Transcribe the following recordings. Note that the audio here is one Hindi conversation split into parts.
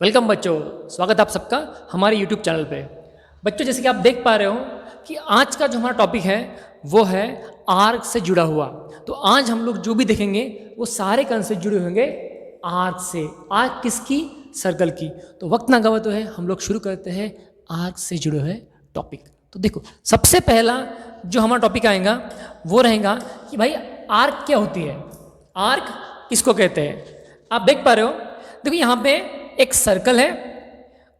वेलकम बच्चों, स्वागत है आप सबका हमारे YouTube चैनल पे। बच्चों, जैसे कि आप देख पा रहे हो कि आज का जो हमारा टॉपिक है वो है आर्क से जुड़ा हुआ। तो आज हम लोग जो भी देखेंगे वो सारे कंसेप्ट जुड़े होंगे आर्क से। आर्क किसकी? सर्कल की। तो वक्त ना गवाते हुए हम लोग शुरू करते हैं आर्क से जुड़े हुए टॉपिक। तो देखो, सबसे पहला जो हमारा टॉपिक आएगा वो रहेगा कि भाई आर्क क्या होती है, आर्क किसको कहते हैं। आप देख पा रहे हो, देखो यहाँ पे एक सर्कल है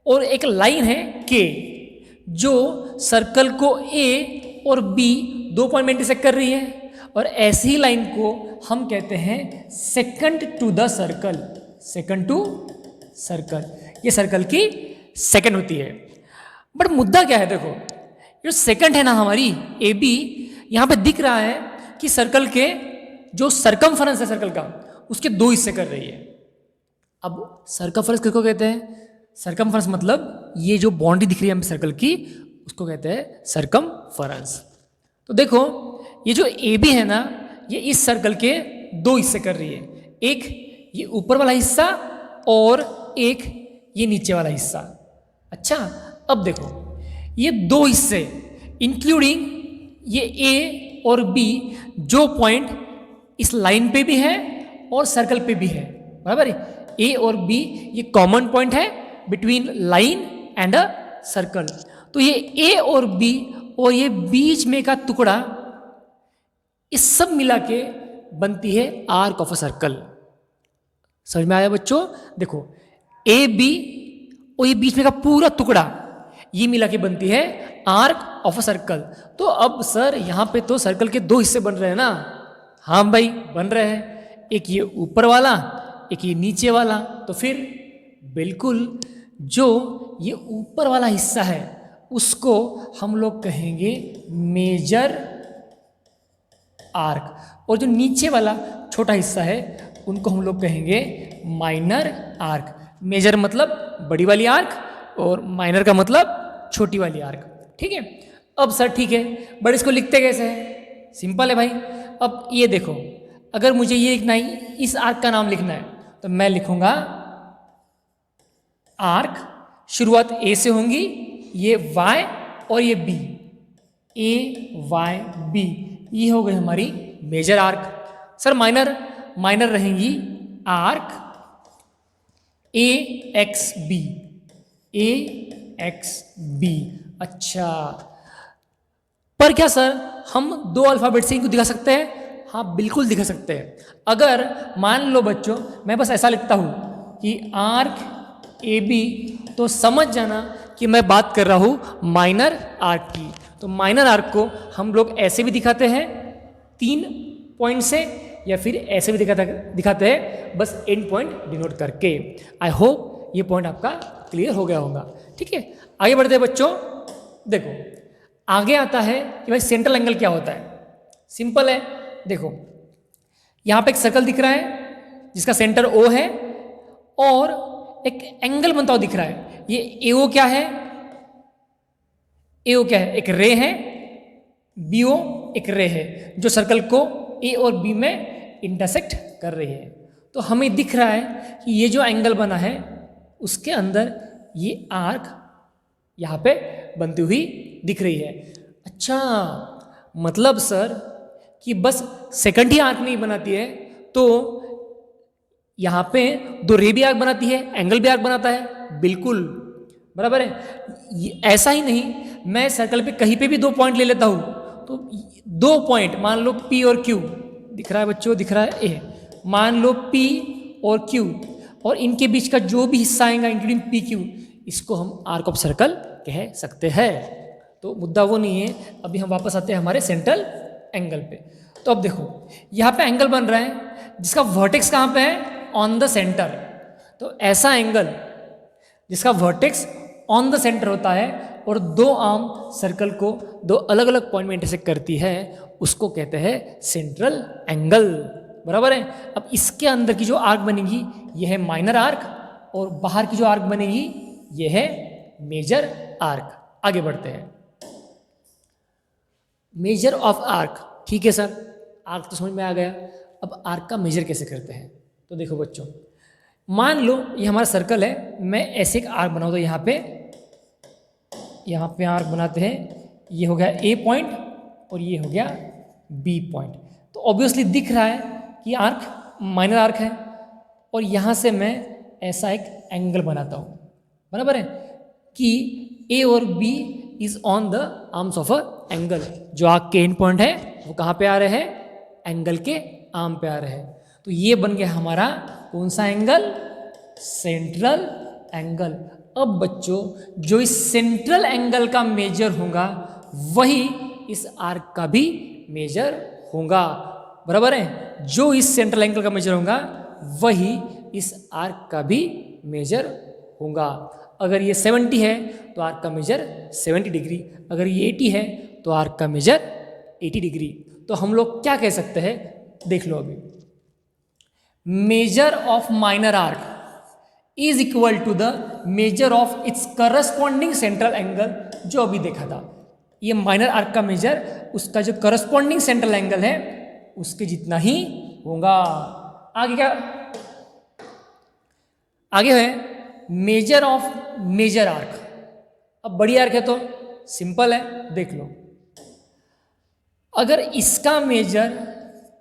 और एक लाइन है के, जो सर्कल को ए और बी दो पॉइंट में इंटरसेक्ट कर रही है। और ऐसी ही लाइन को हम कहते हैं second to the circle. Second to circle, ये सर्कल की सेकंड होती है। बट मुद्दा क्या है, देखो जो सेकंड है ना हमारी ए बी, यहाँ पे दिख रहा है कि सर्कल के जो सरकमफरेंस है सर्कल का, उसके दो हिस्से कर रही है। अब सरकमफरेंस किसको कहते हैं? सरकमफरेंस मतलब ये जो बाउंड्री दिख रही है हमें सर्कल की, उसको कहते हैं सरकमफरेंस। तो देखो, ये जो ए बी है ना, ये इस सर्कल के दो हिस्से कर रही है, एक ये ऊपर वाला हिस्सा और एक ये नीचे वाला हिस्सा। अच्छा, अब देखो ये दो हिस्से इंक्लूडिंग ये ए और बी, जो पॉइंट इस लाइन पे भी है और सर्कल पे भी है, बराबर है। ए और बी ये कॉमन पॉइंट है between line and a circle. तो ये ए और बी और ये बीच में का टुकड़ा, इस सब मिला के बनती है आर्क ऑफ अ सर्कल। समझ में आया बच्चों? देखो ए बी और ये बीच में का पूरा टुकड़ा, ये मिला के बनती है आर्क ऑफ अ सर्कल। तो अब सर यहाँ पे तो सर्कल के दो हिस्से बन रहे हैं ना? हाँ भाई, बन रहे हैं, एक ये ऊपर वाला, एक ये नीचे वाला। तो फिर बिल्कुल जो ये ऊपर वाला हिस्सा है उसको हम लोग कहेंगे मेजर आर्क, और जो नीचे वाला छोटा हिस्सा है उनको हम लोग कहेंगे माइनर आर्क। मेजर मतलब बड़ी वाली आर्क और माइनर का मतलब छोटी वाली आर्क। ठीक है? अब सर ठीक है, बट इसको लिखते कैसे हैं? सिंपल है भाई। अब ये देखो, अगर मुझे ये लिखना है, इस आर्क का नाम लिखना है, तो मैं लिखूंगा आर्क, शुरुआत ए से होंगी, ये वाई और ये बी, ए वाई बी, ये हो गई हमारी major arc. Sir minor, minor रहेंगी arc A X B, A X B. अच्छा, पर क्या सर हम दो अल्फाबेट से इनको दिखा सकते हैं? हाँ बिल्कुल दिखा सकते हैं। अगर मान लो बच्चों मैं बस ऐसा लिखता हूँ कि आर्क ए बी, तो समझ जाना कि मैं बात कर रहा हूँ माइनर आर्क की। तो माइनर आर्क को हम लोग ऐसे भी दिखाते हैं 3 पॉइंट से, या फिर ऐसे भी दिखाते हैं बस एंड पॉइंट डिनोट करके। आई होप ये पॉइंट आपका क्लियर हो गया होगा। ठीक है, आगे बढ़ते हैं बच्चों। देखो आगे आता है कि भाई सेंट्रल एंगल क्या होता है। सिंपल है, देखो यहाँ पे एक सर्कल दिख रहा है जिसका सेंटर ओ है, और एक एंगल बनता हुआ दिख रहा है। ये एओ क्या है? एओ क्या है? एक रे है। बीओ एक रे है जो सर्कल को ए और बी में इंटरसेक्ट कर रही है। तो हमें दिख रहा है कि ये जो एंगल बना है उसके अंदर ये आर्क यहाँ पे बनती हुई दिख रही है। अच्छा, मतलब सर कि बस सेकंड ही आर्क नहीं बनाती है, तो यहाँ पे दो रे भी आर्क बनाती है, एंगल भी आर्क बनाता है। बिल्कुल बराबर है। ऐसा ही नहीं, मैं सर्कल पे कहीं पे भी 2 पॉइंट ले लेता हूँ, तो 2 पॉइंट मान लो P और Q दिख रहा है बच्चों, दिख रहा है ए, मान लो P और Q, और इनके बीच का जो भी हिस्सा आएगा इंक्लूडिंग PQ, इसको हम आर्क ऑफ सर्कल कह सकते हैं। तो मुद्दा वो नहीं है। अभी हम वापस आते हैं हमारे सेंट्रल एंगल पे। तो अब देखो यहाँ पे एंगल बन रहा है जिसका वर्टेक्स कहाँ पे है? On the centre. तो ऐसा एंगल जिसका वर्टेक्स ऑन द सेंटर होता है और दो आर्म सर्कल को दो अलग अलग पॉइंट में इंटरसेक्ट करती है, उसको कहते हैं सेंट्रल एंगल। बराबर है। अब इसके अंदर की जो आर्क बनेगी यह है माइनर आर्क, और बाहर की जो आर्क बनेगी यह है मेजर आर्क। आगे बढ़ते हैं। मेजर ऑफ आर्क, ठीक है सर, आर्क तो समझ में आ गया। अब आर्क का मेजर कैसे करते हैं? तो देखो बच्चों, मान लो ये हमारा सर्कल है, मैं ऐसे एक आर्क बनाऊँ तो यहाँ पे आर्क बनाते हैं, ये हो गया ए पॉइंट और ये हो गया बी पॉइंट। तो ऑब्वियसली दिख रहा है कि आर्क माइनर आर्क है, और यहाँ से मैं ऐसा एक एंगल बनाता हूँ, बराबर है कि ए और B is on the arms of a angle. जो आर्क के एंड पॉइंट है वो कहाँ पे आ रहे हैं, एंगल के आर्म पे आ रहे हैं। तो ये बन गया हमारा कौन सा एंगल, सेंट्रल एंगल। अब बच्चों जो इस सेंट्रल एंगल का मेजर होगा वही इस आर्क का भी मेजर होगा, बराबर है। जो इस सेंट्रल एंगल का मेजर होगा वही इस आर्क का भी मेजर होगा। अगर ये 70 है तो आर्क का मेजर 70 डिग्री, अगर ये 80 है तो आर्क का मेजर 80 डिग्री। तो हम लोग क्या कह सकते हैं, देख लो अभी, measure of minor arc is equal to the measure of its corresponding central angle. जो अभी देखा था, ये माइनर आर्क का मेजर उसका जो करस्पॉन्डिंग सेंट्रल एंगल है उसके जितना ही होगा। आगे क्या, आगे है मेजर ऑफ मेजर आर्क। अब बड़ी आर्क है तो सिंपल है, देख लो, अगर इसका मेजर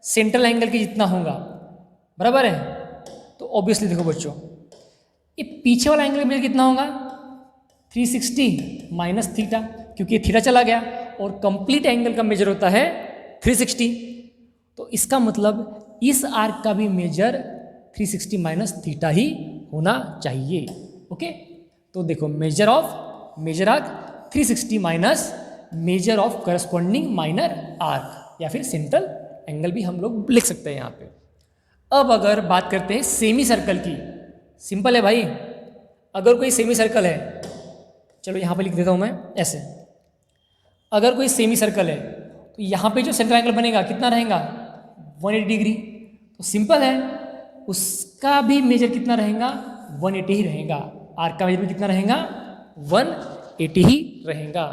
सेंट्रल एंगल के जितना होगा, बराबर है, तो ऑब्वियसली देखो बच्चों, ये पीछे वाला एंगल मेजर कितना होगा, 360 माइनस थीटा, क्योंकि ये थीटा चला गया और कंप्लीट एंगल का मेजर होता है 360। तो इसका मतलब इस आर्क का भी मेजर 360 माइनस थीटा ही होना चाहिए। ओके, तो देखो measure of major arc 360 minus measure of corresponding minor arc, या फिर सेंट्रल एंगल भी हम लोग लिख सकते हैं यहाँ पे। अब अगर बात करते हैं सेमी सर्कल की, सिंपल है भाई। अगर कोई सेमी सर्कल है, चलो यहाँ पे लिख देता हूँ मैं ऐसे, अगर कोई सेमी सर्कल है तो यहाँ पे जो सेंट्रल एंगल बनेगा कितना रहेगा, 180 डिग्री। तो सिंपल है, उसका भी मेजर कितना रहेगा, 180 ही रहेगा। आर्क का मेजर भी कितना रहेगा, 180 ही रहेगा।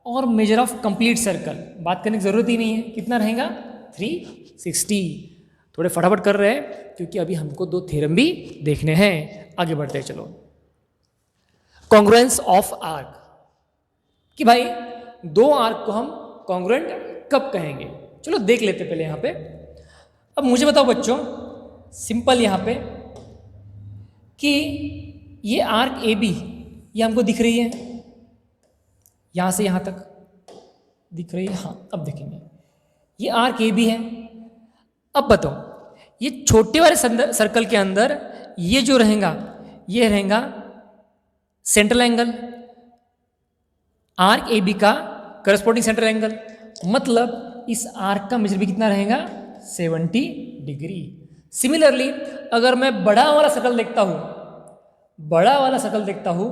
और मेजर ऑफ कंप्लीट सर्कल बात करने की जरूरत ही नहीं है, कितना रहेगा, 360। थोड़े फटाफट कर रहे हैं क्योंकि अभी हमको 2 थ्योरम भी देखने हैं। आगे बढ़ते हैं, चलो। कॉन्ग्रुएंस ऑफ आर्क, कि भाई 2 आर्क को हम कॉन्ग्रुएंट कब कहेंगे, चलो देख लेते पहले यहाँ पे। अब मुझे बताओ बच्चों, सिंपल यहाँ पे कि ये आर्क ए बी ये हमको दिख रही है, यहाँ से यहाँ तक दिख रही है। हाँ, अब देखेंगे, ये आर्क ए बी है। अब बताओ, ये छोटे वाले सर्कल के अंदर ये जो रहेगा, ये रहेगा central angle, arc A B का करस्पॉन्डिंग सेंट्रल एंगल। मतलब इस आर्क का मेजर भी कितना रहेगा, 70 डिग्री। सिमिलरली अगर मैं बड़ा वाला सर्कल देखता हूँ, बड़ा वाला सर्कल देखता हूँ,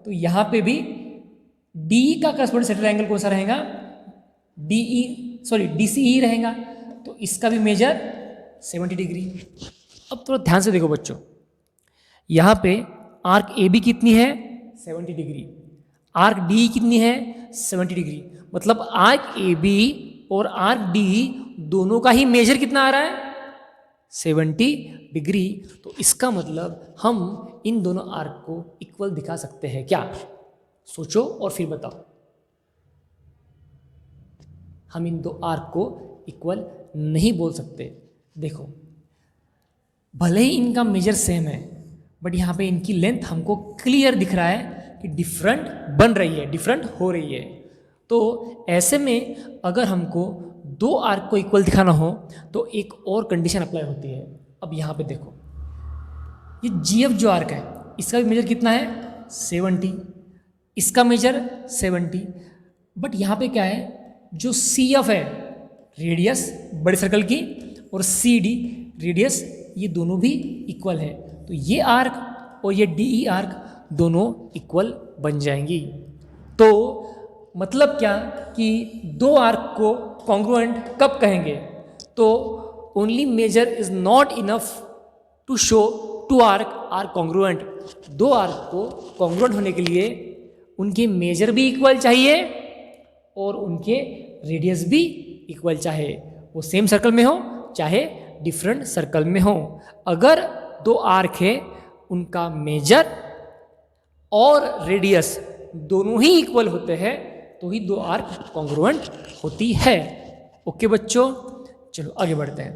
तो यहाँ पे भी डी का करस्पॉन्डिंग सेंट्रल एंगल कौन सा रहेगा, DCE रहेगा। तो इसका भी मेजर 70 डिग्री। अब थोड़ा ध्यान से देखो बच्चों, यहाँ पे आर्क ए बी कितनी है, 70 डिग्री, आर्क डी कितनी है, 70 डिग्री। मतलब आर्क ए बी और आर्क डी दोनों का ही मेजर कितना आ रहा है, 70 डिग्री। तो इसका मतलब हम इन दोनों आर्क को इक्वल दिखा सकते हैं क्या, सोचो और फिर बताओ। हम इन 2 आर्क को इक्वल नहीं बोल सकते। देखो, भले ही इनका मेजर सेम है, बट यहाँ पे इनकी लेंथ हमको क्लियर दिख रहा है कि डिफरेंट बन रही है, डिफरेंट हो रही है। तो ऐसे में अगर हमको 2 आर्क को इक्वल दिखाना हो तो एक और कंडीशन अप्लाई होती है। अब यहाँ पे देखो, ये GF जो आर्क है इसका भी मेजर कितना है, 70, इसका मेजर 70। बट यहाँ पे क्या है, जो CF है रेडियस बड़े सर्कल की और CD रेडियस, ये दोनों भी इक्वल है। तो ये आर्क और ये DE आर्क दोनों इक्वल बन जाएंगी। तो मतलब क्या कि 2 आर्क को कॉन्ग्रुएंट कब कहेंगे, तो only measure is not enough to show 2 arc are congruent. 2 arc को कॉन्ग्रुएंट होने के लिए उनके मेजर भी इक्वल चाहिए और उनके रेडियस भी इक्वल, चाहे वो सेम सर्कल में हो चाहे डिफरेंट सर्कल में हो। अगर 2 आर्क है उनका मेजर और रेडियस दोनों ही इक्वल होते हैं तो ही दो आर्क कॉन्ग्रुएंट होती है। ओके बच्चों, चलो आगे बढ़ते हैं।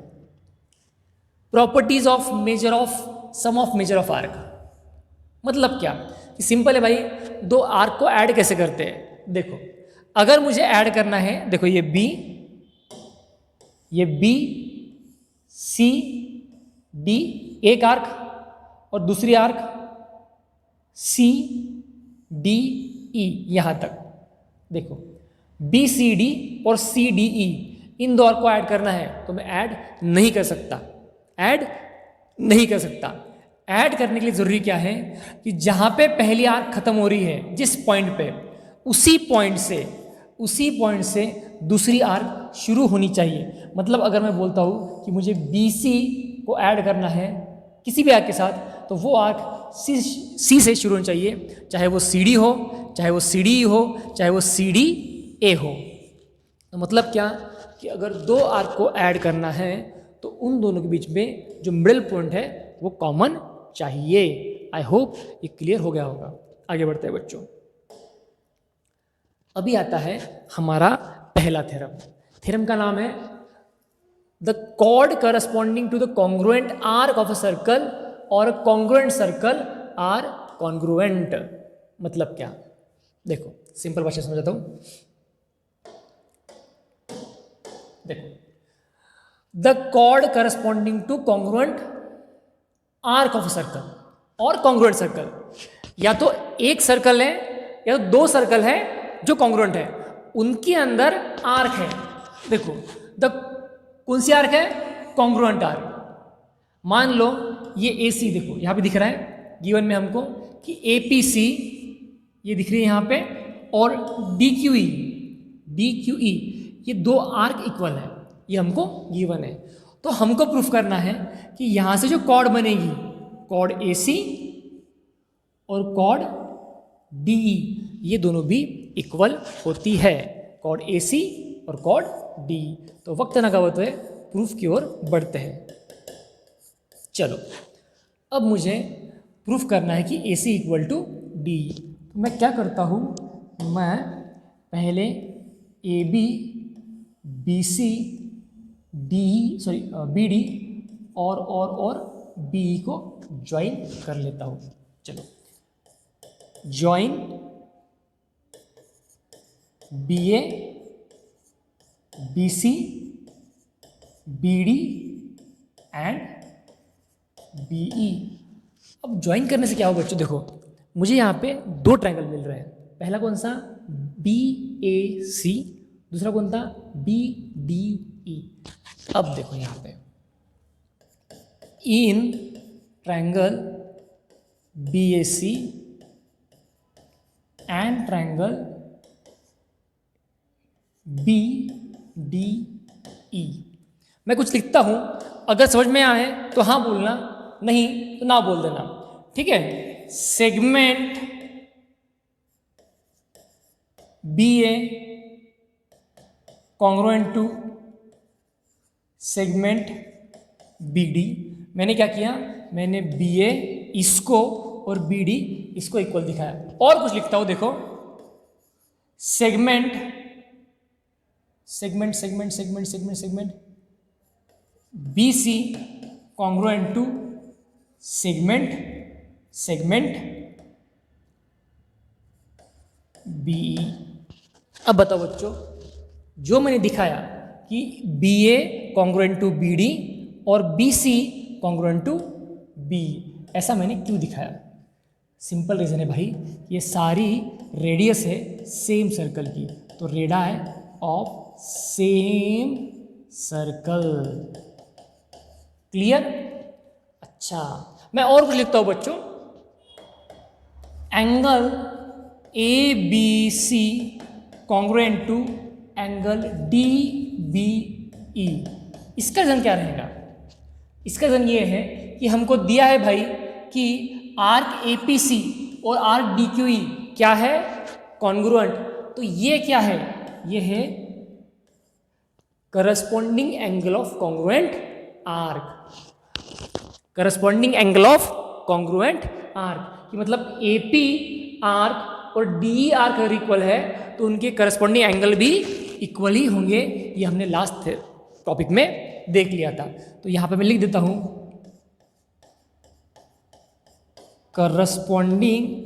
Properties of measure of sum of measure of arc मतलब क्या? सिंपल है भाई, दो आर्क को ऐड कैसे करते हैं? देखो, अगर मुझे ऐड करना है, देखो ये बी सी डी एक आर्क और दूसरी आर्क सी डी ई यहां तक। देखो बी सी डी और सी डी ई इन दो आर्क को ऐड करना है तो मैं ऐड नहीं कर सकता, ऐड करने के लिए जरूरी क्या है कि जहां पे पहली आर्क खत्म हो रही है, जिस पॉइंट पे, उसी पॉइंट से दूसरी आर्क शुरू होनी चाहिए। मतलब अगर मैं बोलता हूं कि मुझे BC को ऐड करना है किसी भी आर्क के साथ, तो वो आर्क C से शुरू होनी चाहिए, चाहे वो CD हो, चाहे वो CDE हो, चाहे वो CDA हो। तो मतलब क्या कि अगर दो आर्क को ऐड करना है तो उन दोनों के बीच में जो मिडिल पॉइंट है वो कॉमन चाहिए। आई होप ये क्लियर हो गया होगा। आगे बढ़ते हैं बच्चों। अभी आता है हमारा पहला थ्योरम का नाम है the chord corresponding to the congruent arc of a circle और कॉन्ग्रुएंट सर्कल आर कॉन्ग्रुएंट। मतलब क्या? देखो सिंपल भाषा समझाता हूं। देखो, the chord corresponding to congruent arc of circle और कॉन्ग्रुएंट सर्कल, या तो एक सर्कल है या तो दो सर्कल है जो कॉन्ग्रुएंट है, उनके अंदर आर्क है। देखो कौन सी आर्क है? Congruent arc. मान लो ये AC, देखो यहां पे दिख रहा है गिवन में हमको कि APC ये दिख रही है यहां पे, और DQE ये दो आर्क इक्वल है, ये हमको गिवन है। तो हमको प्रूफ करना है कि यहां से जो कॉर्ड बनेगी, कॉर्ड AC और कॉर्ड DE, ये दोनों भी इक्वल होती है, कॉर्ड AC और कॉर्ड DE। तो वक्त ना गवाते हुए प्रूफ की ओर बढ़ते हैं। चलो, अब मुझे प्रूफ करना है कि AC इक्वल टू DE। तो मैं क्या करता हूं, मैं पहले AB BC BD और BE को ज्वाइन कर लेता हूं। चलो, join BA BC BD and BE। अब ज्वाइन करने से क्या होगा बच्चों? देखो मुझे यहाँ पे दो ट्रायंगल मिल रहे हैं। पहला कौन सा? BAC, दूसरा कौन था? BDE। अब देखो यहाँ पे in triangle BAC and triangle BDE मैं कुछ लिखता हूं, अगर समझ में आए तो हाँ बोलना, नहीं तो ना बोल देना, ठीक है? Segment BA congruent to segment BD। मैंने क्या किया? मैंने BA इसको और BD इसको इक्वल दिखाया। और कुछ लिखता हूं, देखो segment BC congruent to segment BE। अब बताओ बच्चों, जो मैंने दिखाया कि BA कॉन्ग्रुएंट टू BD और BC कॉन्ग्रुएंट टू BE, ऐसा मैंने क्यों दिखाया? सिंपल रीजन है भाई, ये सारी रेडियस है सेम सर्कल की, तो radii of same circle. Clear? अच्छा, मैं और कुछ लिखता हूं बच्चों, angle ABC congruent to angle DBE। इसका रीजन क्या रहेगा? इसका रीजन ये है कि हमको दिया है भाई कि आर्क APC और आर्क DQE क्या है? कॉन्ग्रुएंट। तो ये क्या है? ये है corresponding angle of congruent arc. Corresponding angle of congruent arc, कि मतलब AP आर्क और DE आर्क अगर इक्वल है तो उनके करस्पॉन्डिंग एंगल भी इक्वल ही होंगे। ये हमने लास्ट टॉपिक में देख लिया था। तो यहाँ पे मैं लिख देता हूँ corresponding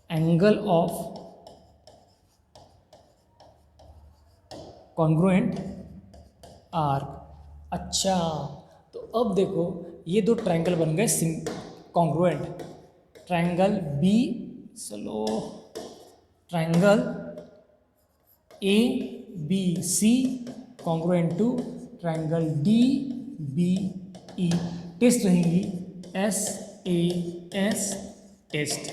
angle of congruent arc. अच्छा, तो अब देखो ये दो ट्रायंगल बन गए कॉन्ग्रुएंट, ट्रायंगल बी, चलो triangle ABC congruent to triangle DBE। Test रहेंगी SAS टेस्ट।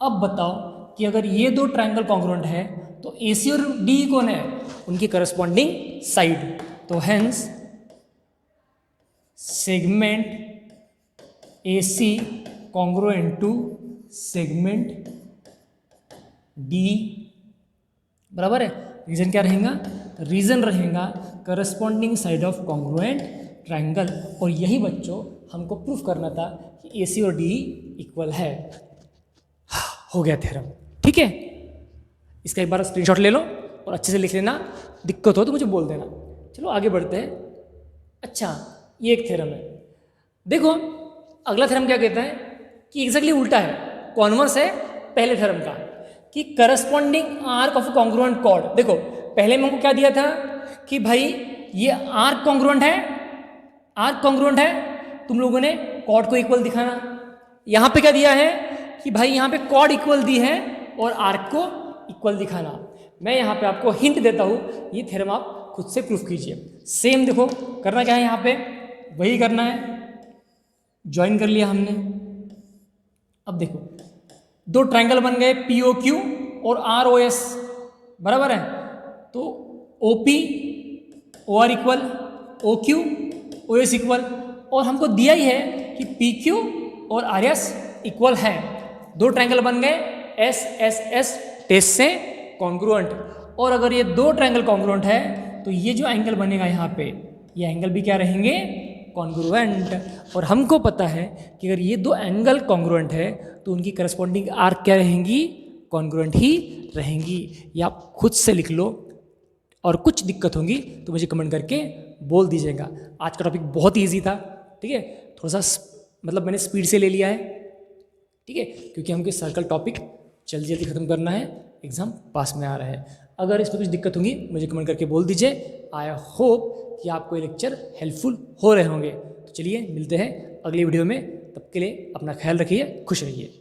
अब बताओ कि अगर ये दो ट्रायंगल कॉन्ग्रुएंट है तो AC और DE कौन है? उनकी करस्पॉन्डिंग साइड। तो hence segment AC congruent to segment DE बराबर है। रीजन क्या रहेगा? रीजन रहेगा corresponding side of congruent triangle. और यही बच्चों हमको प्रूफ करना था कि AC और DE इक्वल है। हो गया थ्योरम, ठीक है। इसका एक बार स्क्रीनशॉट ले लो और अच्छे से लिख लेना, दिक्कत हो तो मुझे बोल देना। चलो आगे बढ़ते हैं। अच्छा, ये एक थ्योरम है। देखो अगला थ्योरम क्या कहता है कि एग्जैक्टली उल्टा है, कॉन्वर्स है पहले थ्योरम का, कि corresponding arc of congruent chord. देखो पहले में हमको क्या दिया था कि भाई ये आर्क कॉन्ग्रुएंट है, आर्क कॉन्ग्रुएंट है, तुम लोगों ने कॉर्ड को इक्वल दिखाना। यहाँ पे क्या दिया है कि भाई यहाँ पे कॉर्ड इक्वल दी है और आर्क को इक्वल दिखाना। मैं यहाँ पे आपको हिंट देता हूँ, ये थ्योरम आप खुद से प्रूफ कीजिए। सेम देखो करना क्या है, यहाँ पे वही करना है, ज्वाइन कर लिया हमने। अब देखो दो ट्रायंगल बन गए POQ और ROS बराबर है। तो OP OR equal, OQ OS equal, और हमको दिया ही है कि PQ और RS इक्वल है। दो ट्रायंगल बन गए SSS टेस्ट से कॉन्ग्रुएंट। और अगर ये दो ट्रायंगल कॉन्ग्रुएंट है तो ये जो एंगल बनेगा यहाँ पे, ये एंगल भी क्या रहेंगे? कॉन्ग्रुएंट। और हमको पता है कि अगर ये दो एंगल कॉन्ग्रुएंट है तो उनकी करस्पॉन्डिंग आर्क क्या रहेंगी? कॉन्ग्रुएंट ही रहेंगी। ये आप खुद से लिख लो, और कुछ दिक्कत होंगी तो मुझे कमेंट करके बोल दीजिएगा। आज का टॉपिक बहुत ही ईजी था, ठीक है। थोड़ा सा मतलब मैंने स्पीड से ले लिया है, ठीक है, क्योंकि हमको सर्कल टॉपिक जल्दी जल्दी खत्म करना है, एग्जाम पास में आ रहा है। अगर इसमें कुछ दिक्कत होगी मुझे कमेंट करके बोल दीजिए। आई होप कि आपको ये लेक्चर हेल्पफुल हो रहे होंगे। तो चलिए मिलते हैं अगली वीडियो में, तब के लिए अपना ख्याल रखिए, खुश रहिए।